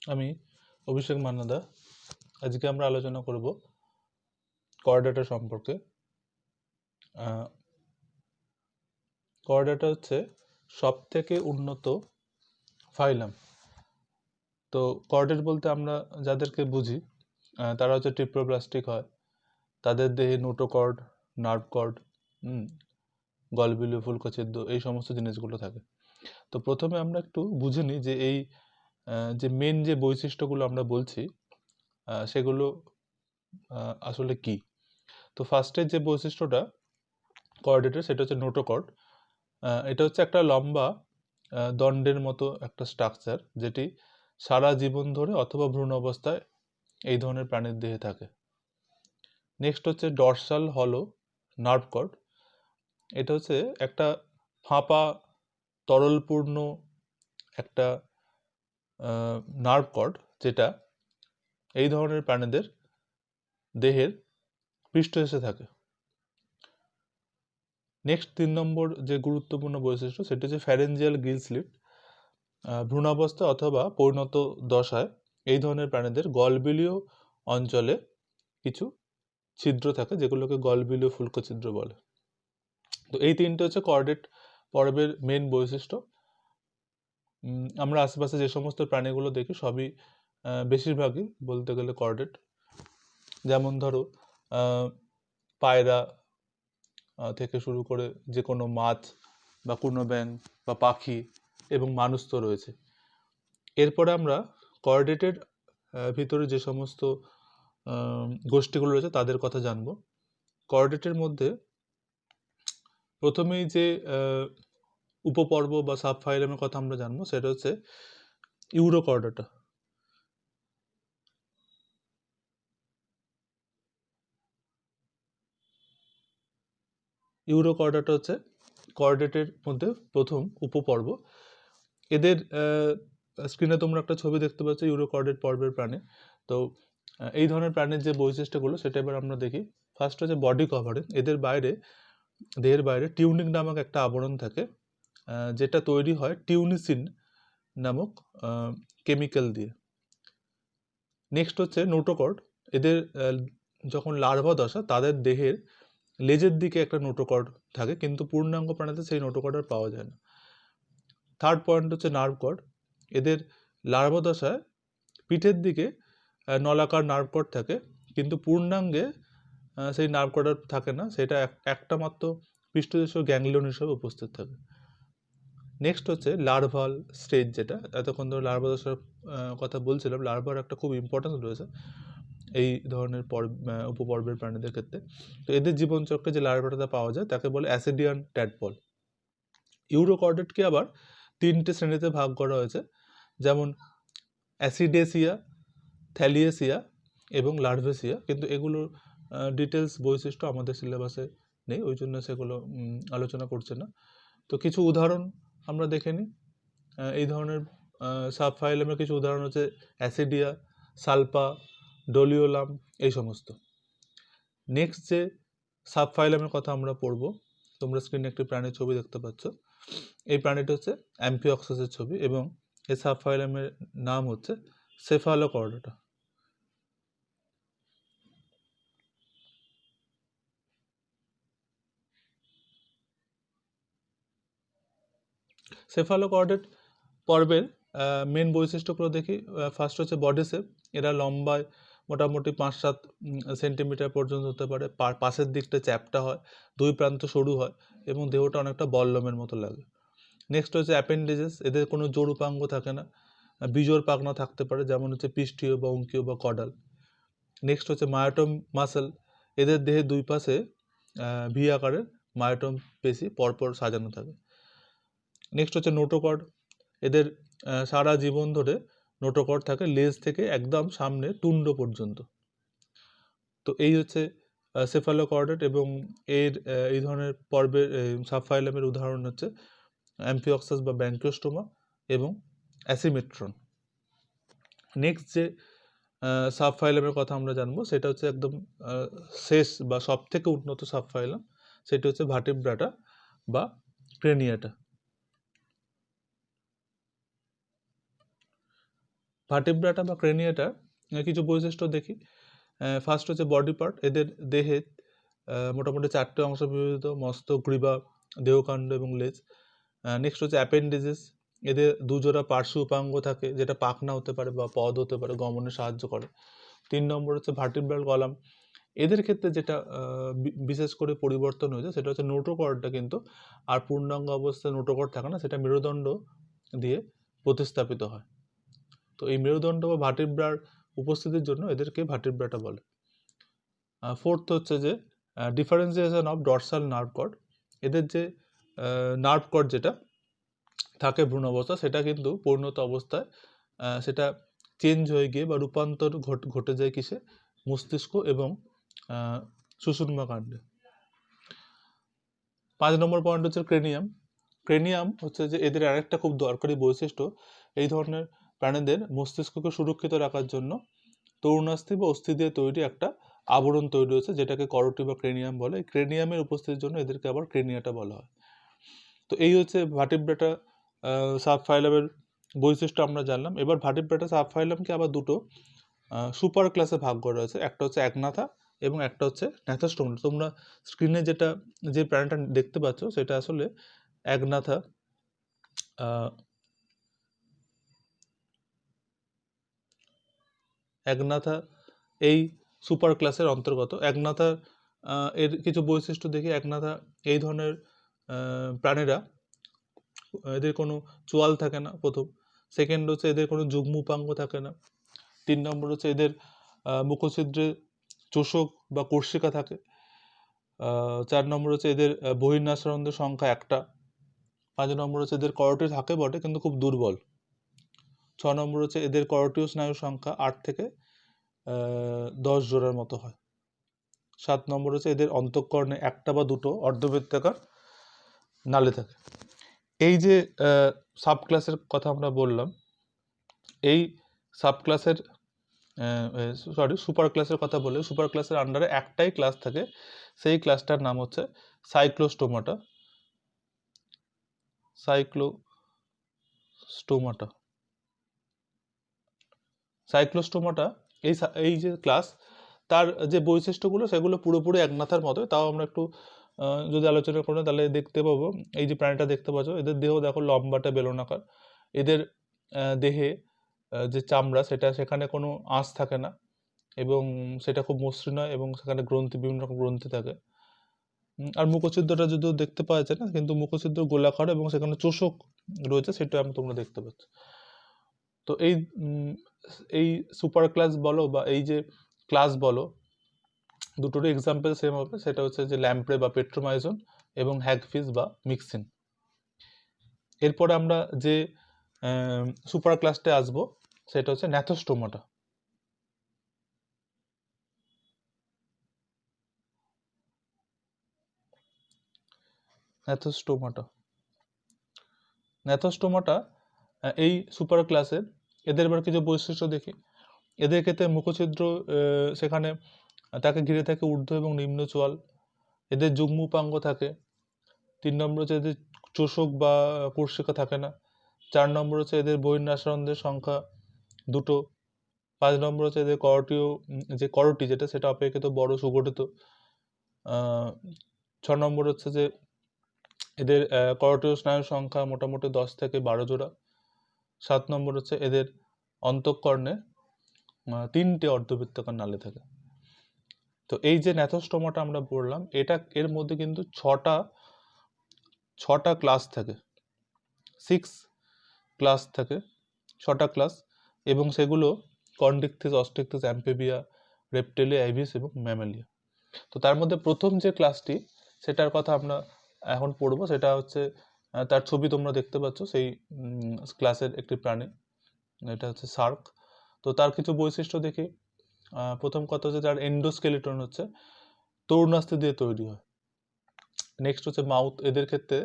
আমি অভিষেক মান্নাদা। আজকে আমরা আলোচনা করব করডাটা সম্পর্কে। করডাটা হচ্ছে সব থেকে উন্নত ফাইলাম। তো কর্ডেট বলতে আমরা যাদেরকে বুঝি তারা হচ্ছে ট্রিপ্লোপ্লাস্টিক হয়, তাদের দেহে নোটোকর্ড, নার্ভ কর্ড, গলবিলীয় ফুলকছিদ্র, এই সমস্ত জিনিসগুলো থাকে। তো প্রথমে আমরা একটু বুঝে নিই যে এই যে মেন যে বৈশিষ্ট্যগুলো আমরা বলছি সেগুলো আসলে কি। তো ফার্স্টের যে বৈশিষ্ট্যটা কর্ডেটের, সেটা হচ্ছে নোটোকর্ড। এটা হচ্ছে একটা লম্বা দণ্ডের মতো একটা স্ট্রাকচার, যেটি সারা জীবন ধরে অথবা ভ্রূণ অবস্থায় এই ধরনের প্রাণীর দেহে থাকে। নেক্সট হচ্ছে ডর্সাল হলো নার্ভ কর্ড। এটা হচ্ছে একটা ফাঁপা তরলপূর্ণ একটা নার্ভ কর্ড, যেটা এই ধরনের প্রাণীদের দেহের পৃষ্ঠদেশে থাকে। নেক্সট 3 নম্বর যে গুরুত্বপূর্ণ বৈশিষ্ট্য, সেটা হচ্ছে ফ্যারেঞ্জিয়াল গিল স্লিট। ভ্রূণাবস্থা অথবা পরিণত দশায় এই ধরনের প্রাণীদের গলবিলীয় অঞ্চলে কিছু ছিদ্র থাকে, যেগুলোকে গলবিলীয় ফুলকছিদ্র বলে। তো এই তিনটে হচ্ছে কর্ডেট পর্বের মেন বৈশিষ্ট্য। আমরা আশেপাশে যে সমস্ত প্রাণীগুলো দেখি সবই বেশিরভাগই বলতে গেলে কর্ডেট। যেমন ধরো পায়রা থেকে শুরু করে যে কোনো মাছ বা কোনো ব্যাঙ বা পাখি এবং মানুষ তো রয়েছে। এরপরে আমরা কর্ডেটের ভিতরে যে সমস্ত গোষ্ঠীগুলো রয়েছে তাদের কথা জানবো। কর্ডেটের মধ্যে প্রথমেই যে উপপর্ব বা সাব ফাইলামের কথা আমরা জানবো, সেটা হচ্ছে ইউরোকর্ডাটা। ইউরোকর্ডাটা হচ্ছে কর্ডেটের মধ্যে প্রথম উপপর্ব। এদের স্ক্রিনে তোমরা একটা ছবি দেখতে পাচ্ছ ইউরোকর্ডেট পর্বের প্রাণী। তো এই ধরনের প্রাণীর যে বৈশিষ্ট্যগুলো সেটা এবার আমরা দেখি। ফার্স্ট হচ্ছে বডি কভারিং। এদের দেহের বাইরে টিউনিক নামক একটা আবরণ থাকে, যেটা তৈরি হয় টিউনিসিন নামক কেমিক্যাল দিয়ে। নেক্সট হচ্ছে নোটোকর্ড। এদের যখন লার্ভা দশা, তাদের দেহের লেজের দিকে একটা নোটোকর্ড থাকে, কিন্তু পূর্ণাঙ্গ প্রাণীতে সেই নোটোকর্ড আর পাওয়া যায় না। থার্ড পয়েন্ট হচ্ছে নার্ভ কর্ড। এদের লার্ভা দশায় পিঠের দিকে নলাকার নার্ভ কর্ড থাকে, কিন্তু পূর্ণাঙ্গে সেই নার্ভ কর্ড আর থাকে না, সেটা একটা মাত্র পৃষ্ঠদেশীয় গ্যাংলিয়ন হিসেবে উপস্থিত থাকে। নেক্সট হচ্ছে লার্ভাল স্টেজ, যেটা এতক্ষণ ধরে লার্ভা দশার কথা বলছিলাম। লার্ভার একটা খুব ইম্পর্টেন্স রয়েছে এই ধরনের উপপর্বের প্রাণীদের ক্ষেত্রে। তো এদের জীবনচক্রে যে লার্ভাটা পাওয়া যায় তাকে বলে অ্যাসিডিয়ান ট্যাডপল। ইউরোকর্ডেটকে আবার 3টে শ্রেণীতে ভাগ করা হয়েছে, যেমন অ্যাসিডেসিয়া, থ্যালিয়েসিয়া এবং লার্ভেসিয়া। কিন্তু এগুলোর ডিটেলস বৈশিষ্ট্য আমাদের সিলেবাসে নেই, ওই জন্য সেগুলো আলোচনা করছে না। তো কিছু উদাহরণ আমরা দেখে নিই। এই ধরনের সাব ফাইলামের কিছু উদাহরণ হচ্ছে অ্যাসিডিয়া, সালপা, ডোলিওলাম, এই সমস্ত। নেক্সট যে সাব ফাইলামের কথা আমরা পড়ব, তোমরা স্ক্রিনে একটি প্রাণীর ছবি দেখতে পাচ্ছ। এই প্রাণীটা হচ্ছে অ্যাম্ফিঅক্সাসের ছবি, এবং এই সাব ফাইলামের নাম হচ্ছে সেফালোকর্ডাটা। সেফালোকর্ডেট পর্বের মেন বৈশিষ্ট্যগুলো দেখি। ফার্স্ট হচ্ছে বডি শেপ। এরা লম্বায় মোটামুটি 5-7 সেন্টিমিটার পর্যন্ত হতে পারে। পাশের দিকটা চ্যাপ্টা হয়, দুই প্রান্ত সরু হয় এবং দেহটা অনেকটা বল্লমের মতো লাগে। নেক্সট হচ্ছে অ্যাপেন্ডেজেস। এদের কোনো জোড়ুপাঙ্গ থাকে না, বিজোড় পাখনা থাকতে পারে, যেমন হচ্ছে পৃষ্ঠীয় বা অঙ্কীয় বা কডাল। নেক্সট হচ্ছে মায়োটম মাসেল। এদের দেহে দুই পাশে ভি আকারের মায়োটম পেশি পরপর সাজানো থাকে। নেক্সট হচ্ছে নোটোকর্ড। এদের সারা জীবন ধরে নোটোকর্ড থাকে লেজ থেকে একদম সামনে তুণ্ড পর্যন্ত। তো এই হচ্ছে সেফালোকর্ডেট, এবং এর এই ধরনের পর্বের সাবফাইলামের উদাহরণ হচ্ছে অ্যাম্ফিঅক্সাস বা ব্যাঙ্কিওস্টোমা এবং অ্যাসিমেট্রন। নেক্সট যে সাবফাইলামের কথা আমরা জানবো, সেটা হচ্ছে একদম শেষ বা সব থেকে উন্নত সাবফাইলাম, সেটা হচ্ছে ভার্টিব্রাটা বা ক্রেনিয়াটা। ভার্টিব্রাটা বা ক্রেনিয়াটার কিছু বৈশিষ্ট্য দেখি। ফার্স্ট হচ্ছে বডি পার্ট। এদের দেহে মোটামুটি 4টে অংশ বিভক্ত: মস্তক, গ্রীবা, দেহকাণ্ড এবং লেজ। নেক্সট হচ্ছে অ্যাপেন্ডিসেস। এদের 2 জোড়া পার্শ্ব উপাঙ্গ থাকে, যেটা পাখনা হতে পারে বা পদ হতে পারে, গমনে সাহায্য করে। 3 নম্বর হচ্ছে ভার্টিব্রাল কলাম। এদের ক্ষেত্রে যেটা বিশেষ করে পরিবর্তন হয়েছে সেটা হচ্ছে নোটোকর্ডটা কিন্তু আর পূর্ণাঙ্গ অবস্থায় নোটোকর্ড থাকে না, সেটা মেরুদণ্ড দিয়ে প্রতিস্থাপিত হয়। তো এই মেরুদণ্ড বা ভার্টিব্রার উপস্থিতির জন্য এদেরকে ভার্টিব্রাটা বলে। ফোর্থ হচ্ছে যে differentiation of dorsal nerve cord. এদের যে নার্ভ কর্ড যেটা থাকে ভ্রূণ অবস্থা, সেটা কিন্তু পরিণত অবস্থায় সেটা চেঞ্জ হয়ে গিয়ে বা রূপান্তর ঘটে যায় কিসে? মস্তিষ্ক এবং সুষুম্না কাণ্ডে। 5 নম্বর পয়েন্ট হচ্ছে ক্রেনিয়াম। ক্রেনিয়াম হচ্ছে যে এদের আরেকটা খুব দরকারি বৈশিষ্ট্য। এই ধরনের প্রাণীদের মস্তিষ্ককে সুরক্ষিত রাখার জন্য তরুণাস্থি বা অস্থি দিয়ে তৈরি একটা আবরণ তৈরি হয়েছে, যেটাকে করোটি বা ক্রেনিয়াম বলে। এই ক্রেনিয়ামের উপস্থিতির জন্য এদেরকে আবার ক্রেনিয়াটা বলা হয়। তো এই হচ্ছে ভার্টিব্রাটা সাবফাইলামের বৈশিষ্ট্য আমরা জানলাম। এবার ভার্টিব্রাটা সাবফাইলামকে আবার দুটো সুপার ক্লাসে ভাগ করা হয়েছে। একটা হচ্ছে একনাথা এবং একটা হচ্ছে ন্যাথাস্টোমাটা। তোমরা স্ক্রিনে যে প্রাণীটা দেখতে পাচ্ছ সেটা আসলে একনাথা। একনাথা এই সুপার ক্লাসের অন্তর্গত। একনাথা এর কিছু বৈশিষ্ট্য দেখি। একনাথা এই ধরনের প্রাণীরা, এদের কোনো চোয়াল থাকে না প্রথম। সেকেন্ড হচ্ছে এদের কোনো যুগ্ম উপাঙ্গ থাকে না। 3 নম্বর হচ্ছে এদের মুখছিদ্রে চোষক বা কর্ষিকা থাকে। 4 নম্বর হচ্ছে এদের বহির্নাসরন্ধ্রের সংখ্যা 1টা। 5 নম্বর হচ্ছে এদের করোটি থাকে বটে কিন্তু খুব দুর্বল। 6 নম্বর হচ্ছে এদের করোটিয় স্নায়ুর সংখ্যা 8 থেকে 10 জোড়ার মতো হয়। 7 নম্বর হচ্ছে এদের অন্তঃকর্ণে 1টা বা 2টো অর্ধবৃত্তাকার নালী থাকে। এই যে সাব ক্লাসের কথা আমরা বললাম, এই সাব ক্লাসের সুপার ক্লাসের কথা বলে, সুপার ক্লাসের আন্ডারে একটাই ক্লাস থাকে, সেই ক্লাসটার নাম হচ্ছে সাইক্লোস্টোমাটা। সাইক্লোস্টোমাটা এই যে ক্লাস, তার যে বৈশিষ্ট্যগুলো সেগুলো পুরোপুরি একনাথার মতো। তাও আমরা একটু যদি আলোচনা করি তাহলে দেখতে পাবো, এই যে প্রাণীটা দেখতে পাচ্ছ, এদের দেহ দেখো লম্বাটে বেলনাকার। এদের দেহে যে চামড়া সেখানে কোনো আঁশ থাকে না এবং সেটা খুব মসৃণ হয় এবং সেখানে বিভিন্ন রকম গ্রন্থি থাকে। আর মুখছিদ্রটা যদিও দেখতে পাওয়া যায় না, কিন্তু মুখছিদ্র গোলাকার এবং সেখানে চোষক রয়েছে, সেটা তোমরা দেখতে পাচ্ছ। তো এই সুপার ক্লাস বলো বা এই যে ক্লাস বলো, দুটোরই এক্সাম্পল সেম হবে। সেটা হচ্ছে যে ল্যাম্প্রে বা পেট্রোমাইজন এবং হ্যাগফিশ বা মিক্সিন। এরপরে আমরা যে সুপার ক্লাসটা আসবো সেটা হচ্ছে ন্যাথোস্টোমাটা। ন্যাথোস্টোমাটা এই সুপার ক্লাসের। এদের এবার কিছু বৈশিষ্ট্য দেখি। এদের ক্ষেত্রে মুখছিদ্র, সেখানে তাকে ঘিরে থাকে ঊর্ধ্ব এবং নিম্ন চোয়াল। এদের যুগ্ম উপাঙ্গ থাকে। 3 নম্বর হচ্ছে এদের চোষক বা কর্ষিকা থাকে না। 4 নম্বর হচ্ছে এদের বহির্নাসরন্ধ্রের সংখ্যা 2টো। 5 নম্বর হচ্ছে এদের করোটি সেটা অপেক্ষিত বড় সুগঠিত। 6 নম্বর হচ্ছে যে এদের করোটিয় স্নায়ুর সংখ্যা মোটামুটি 10 থেকে 12 জোড়া। 7 নম্বর হচ্ছে এদের অন্তঃকর্ণে 3টে অর্ধবৃত্তাকার নালী থাকে। তো এই যে ন্যাথোস্টোমাটা আমরা পড়লাম, এর মধ্যে কিন্তু ছটা ক্লাস থাকে, 6 ক্লাস থাকে, 6টা ক্লাস। এবং সেগুলো কন্ডিকথিস, অস্টিকথিস, অ্যাম্ফিবিয়া, রেপ্টিলিয়া, এভিস এবং ম্যামালিয়া। তো তার মধ্যে প্রথম যে ক্লাসটি সেটার কথা আমরা এখন পড়বো, সেটা হচ্ছে তার ছবি তোমরা দেখতে পাচ্ছ, সেই ক্লাসের একটি প্রাণী, এটা হচ্ছে শার্ক। তো তার কিছু বৈশিষ্ট্য দেখি। প্রথম কথা হচ্ছে তার এন্ডোস্কেলিটন হচ্ছে তরুণাস্থি দিয়ে তৈরি হয়। নেক্সট হচ্ছে মাউথ। এদের ক্ষেত্রে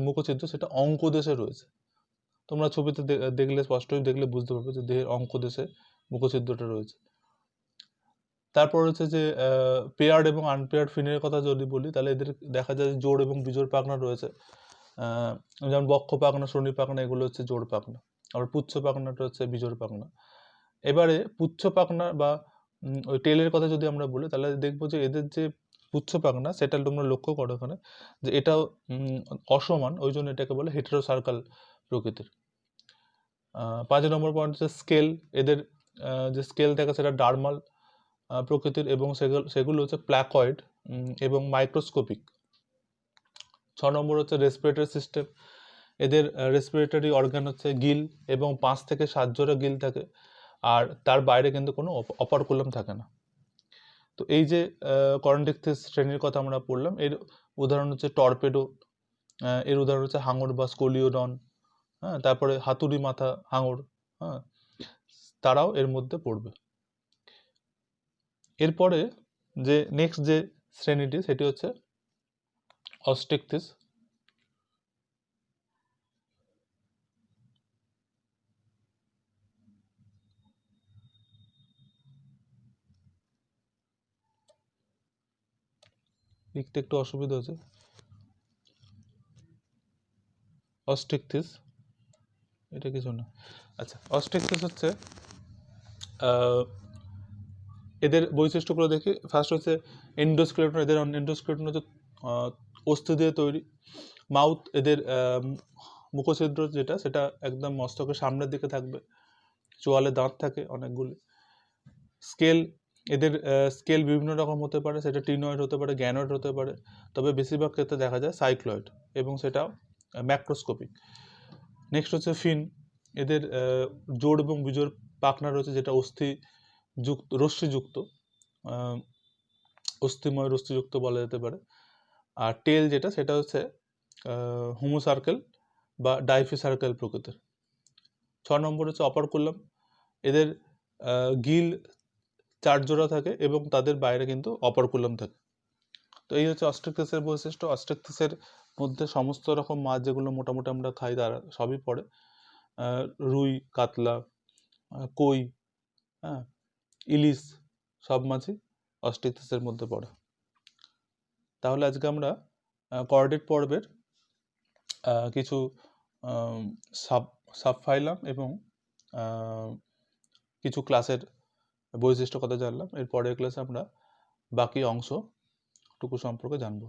মুখছিদ্র সেটা অঙ্কদেশে রয়েছে। তোমরা ছবিতে দেখলে, স্পষ্টই দেখলে বুঝতে পারবে যে দেহের অঙ্কদেশে মুখছিদ্রটা রয়েছে। তারপর হচ্ছে যে পেয়ার্ড এবং আনপেয়ার্ড ফিনের কথা যদি বলি, তাহলে এদের দেখা যায় জোড় এবং বিজোড় পাখনা রয়েছে। যেমন বক্ষ পাখনা, শ্রোণী পাখনা, এগুলো হচ্ছে জোড় পাখনা। আবার পুচ্ছ পাখনাটা হচ্ছে বিজোড় পাখনা। এবারে পুচ্ছ পাখনা বা ওই টেলের কথা যদি আমরা বলি, তাহলে দেখবো যে এদের যে পুচ্ছ পাখনা সেটা তোমরা লক্ষ্য করো এখানে যে এটাও অসমান, ওই জন্য এটাকে বলে হেটেরোসার্কাল প্রকৃতির। 5 নম্বর পয়েন্ট হচ্ছে স্কেল। এদের যে স্কেল থাকে সেটা ডার্মাল প্রকৃতির এবং সেগুলো হচ্ছে প্ল্যাকয়েড এবং মাইক্রোস্কোপিক। 6 নম্বর হচ্ছে রেসপিরেটরি সিস্টেম। এদের রেসপিরেটরি অর্গান হচ্ছে গিল এবং 5 থেকে 7 জোড়া গিল থাকে, আর তার বাইরে কিন্তু কোনো অপারকুলাম থাকে না। তো এই যে করন্ডিকথিস শ্রেণীর কথা আমরা পড়লাম, এর উদাহরণ হচ্ছে টর্পেডো, এর উদাহরণ হচ্ছে হাঙর বা স্কোলিওডন, হ্যাঁ, তারপরে হাতুড়ি মাথা হাঙর, হ্যাঁ, তারাও এর মধ্যে পড়বে। এরপরে যে নেক্সট যে শ্রেণীটি সেটি হচ্ছে অস্টিকথিস। লিখতে একটু অসুবিধা হচ্ছে। অস্টিকথিস এটা কিছু না। আচ্ছা, অস্টিকথিস হচ্ছে এদের বৈশিষ্ট্যগুলো দেখি। ফার্স্ট হচ্ছে এন্ডোস্কেলেটন। এদের এন্ডোস্কেলেটন হচ্ছে অস্থি দিয়ে তৈরি। মাউথ, এদের মুখছিদ্র যেটা সেটা একদম মস্তকের সামনের দিকে থাকবে। চোয়ালে দাঁত থাকে অনেকগুলি। স্কেল, এদের স্কেল বিভিন্ন রকম হতে পারে, সেটা টিনয়েড হতে পারে, গ্যানয়েড হতে পারে, তবে বেশিরভাগ ক্ষেত্রে দেখা যায় সাইক্লয়েড এবং সেটা ম্যাক্রোস্কোপিক। নেক্সট হচ্ছে ফিন। এদের জোড় এবং বিজোড় পাখনা রয়েছে, যেটা রশ্মিযুক্ত, অস্থিময় রশ্মিযুক্ত বলা যেতে পারে। আর টেল যেটা সেটা হচ্ছে হোমোসার্কেল বা ডাইফিসার্কেল প্রকৃতির। 6 নম্বর হচ্ছে অপারকুলাম। এদের গিল 4 জোড়া থাকে এবং তাদের বাইরে কিন্তু অপারকুলাম থাকে। তো এই হচ্ছে অস্ট্রিকথিসের বৈশিষ্ট্য। অস্ট্রিকথিসের মধ্যে সমস্ত রকম মাছ যেগুলো মোটামুটি আমরা খাই তারা সবই পড়ে। রুই, কাতলা, কই, হ্যাঁ, ইলিশ, সব মাছই অস্ট্রিকথিসের মধ্যে পড়ে। তাহলে আজকে আমরা কর্ডেট পর্বের কিছু সাবফাইলাম এবং কিছু ক্লাসের বৈশিষ্ট্য কথা জানলাম। এর পরের ক্লাসে আমরা বাকি অংশটুকু সম্পর্কে জানবো।